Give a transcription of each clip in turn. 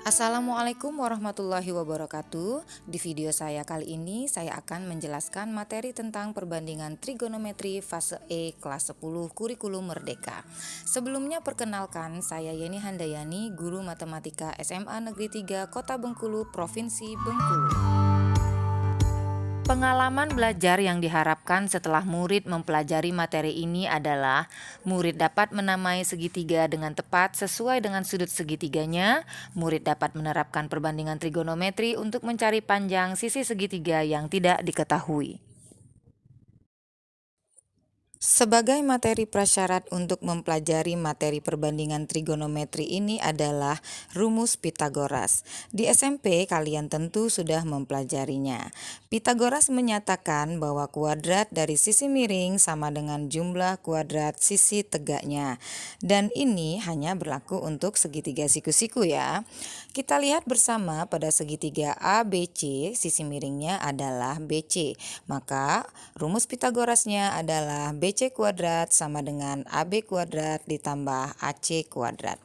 Assalamualaikum warahmatullahi wabarakatuh. Di video saya kali ini saya akan menjelaskan materi tentang perbandingan trigonometri fase E kelas 10 kurikulum merdeka. Sebelumnya perkenalkan, saya Yeni Handayani, guru matematika SMA Negeri 3 Kota Bengkulu, Provinsi Bengkulu. Pengalaman belajar yang diharapkan setelah murid mempelajari materi ini adalah murid dapat menamai segitiga dengan tepat sesuai dengan sudut segitiganya. Murid dapat menerapkan perbandingan trigonometri untuk mencari panjang sisi segitiga yang tidak diketahui. Sebagai materi prasyarat untuk mempelajari materi perbandingan trigonometri ini adalah rumus Pitagoras. Di SMP kalian tentu sudah mempelajarinya. Pitagoras menyatakan bahwa kuadrat dari sisi miring sama dengan jumlah kuadrat sisi tegaknya. Dan ini hanya berlaku untuk segitiga siku-siku ya. Kita lihat bersama pada segitiga ABC, sisi miringnya adalah BC. Maka rumus Pitagorasnya adalah BC kuadrat sama dengan AB kuadrat ditambah AC kuadrat.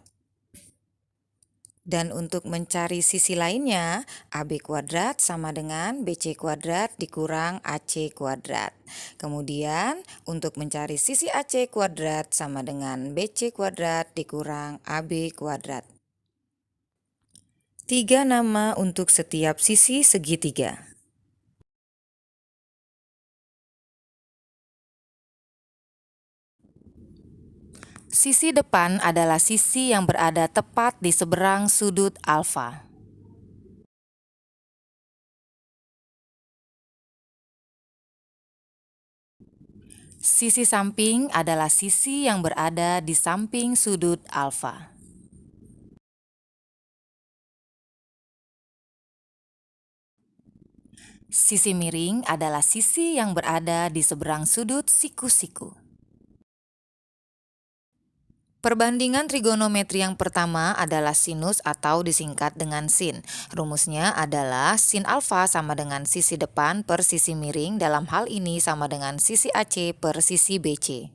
Dan untuk mencari sisi lainnya, AB kuadrat sama dengan BC kuadrat dikurang AC kuadrat. Kemudian untuk mencari sisi AC kuadrat sama dengan BC kuadrat dikurang AB kuadrat. 3 nama untuk setiap sisi segitiga. Sisi depan adalah sisi yang berada tepat di seberang sudut alfa. Sisi samping adalah sisi yang berada di samping sudut alfa. Sisi miring adalah sisi yang berada di seberang sudut siku-siku. Perbandingan trigonometri yang pertama adalah sinus atau disingkat dengan sin. Rumusnya adalah sin alfa sama dengan sisi depan per sisi miring, dalam hal ini sama dengan sisi AC per sisi BC.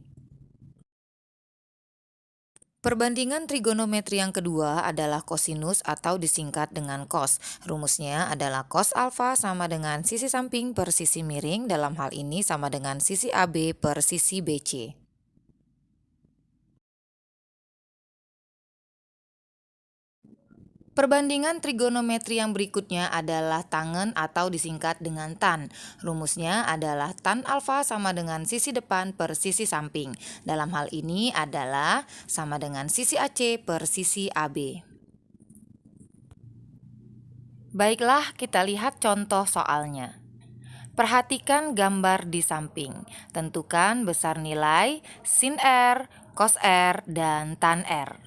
Perbandingan trigonometri yang kedua adalah kosinus atau disingkat dengan cos. Rumusnya adalah cos alfa sama dengan sisi samping per sisi miring, dalam hal ini sama dengan sisi AB per sisi BC. Perbandingan trigonometri yang berikutnya adalah tangen atau disingkat dengan tan. Rumusnya adalah tan alfa sama dengan sisi depan per sisi samping. Dalam hal ini adalah sama dengan sisi AC per sisi AB. Baiklah, kita lihat contoh soalnya. Perhatikan gambar di samping. Tentukan besar nilai sin R, cos R, dan tan R.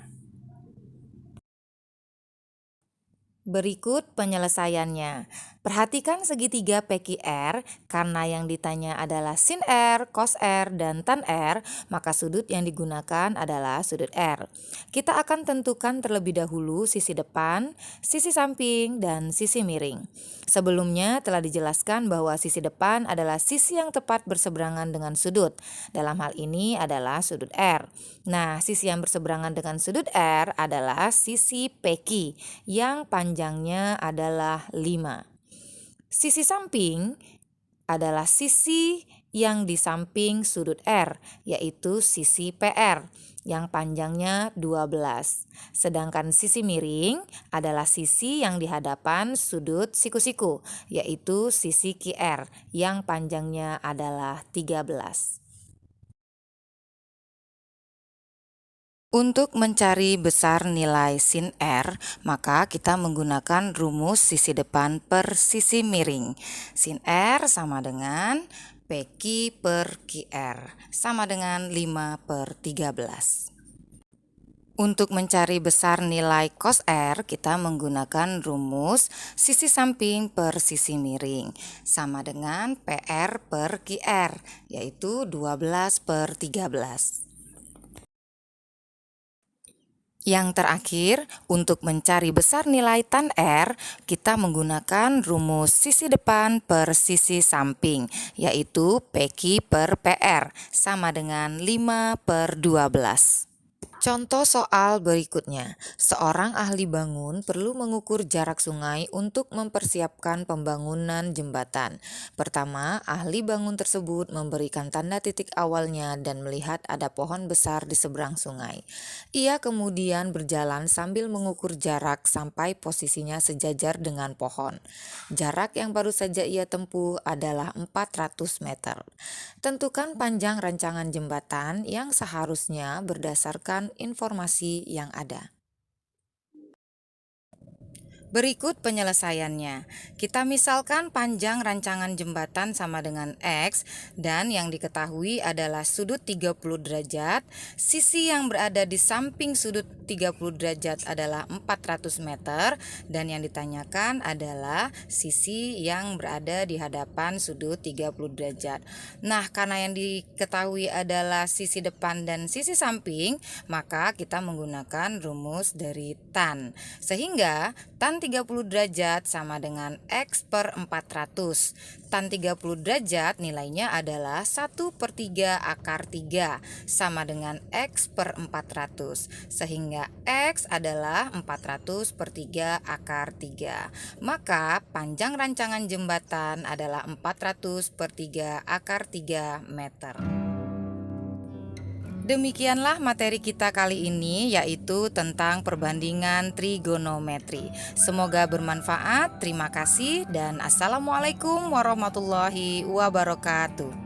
Berikut penyelesaiannya. Perhatikan segitiga PQR, karena yang ditanya adalah sin R, cos R, dan tan R, maka sudut yang digunakan adalah sudut R. Kita akan tentukan terlebih dahulu sisi depan, sisi samping, dan sisi miring. Sebelumnya telah dijelaskan bahwa sisi depan adalah sisi yang tepat berseberangan dengan sudut. Dalam hal ini adalah sudut R. Nah, sisi yang berseberangan dengan sudut R adalah sisi PQ yang panjangnya adalah 5. Sisi samping adalah sisi yang di samping sudut R, yaitu sisi PR yang panjangnya 12. Sedangkan sisi miring adalah sisi yang di hadapan sudut siku-siku, yaitu sisi QR yang panjangnya adalah 13. Untuk mencari besar nilai sin R, maka kita menggunakan rumus sisi depan per sisi miring. Sin R sama dengan PQ per QR, sama dengan 5 per 13. Untuk mencari besar nilai cos R, kita menggunakan rumus sisi samping per sisi miring, sama dengan PR per QR, yaitu 12 per 13. Yang terakhir, untuk mencari besar nilai tan R, kita menggunakan rumus sisi depan per sisi samping, yaitu PQ per PR, sama dengan 5 per 12. Contoh soal berikutnya, seorang ahli bangun perlu mengukur jarak sungai untuk mempersiapkan pembangunan jembatan. Pertama, ahli bangun tersebut memberikan tanda titik awalnya dan melihat ada pohon besar di seberang sungai. Ia kemudian berjalan sambil mengukur jarak sampai posisinya sejajar dengan pohon. Jarak yang baru saja ia tempuh adalah 400 meter. Tentukan panjang rancangan jembatan yang seharusnya berdasarkan informasi yang ada. Berikut penyelesaiannya. Kita misalkan panjang rancangan jembatan sama dengan X dan yang diketahui adalah sudut 30 derajat. Sisi yang berada di samping sudut 30 derajat adalah 400 meter dan yang ditanyakan adalah sisi yang berada di hadapan sudut 30 derajat. Nah, karena yang diketahui adalah sisi depan dan sisi samping, maka kita menggunakan rumus dari tan. Sehingga tan 30 derajat sama dengan X per 400. Tan 30 derajat nilainya adalah 1/3 akar 3 sama dengan X per 400. Sehingga X adalah 400/3 akar 3. Maka panjang rancangan jembatan adalah 400/3 akar 3 meter. Demikianlah materi kita kali ini, yaitu tentang perbandingan trigonometri. Semoga bermanfaat. Terima kasih dan assalamualaikum warahmatullahi wabarakatuh.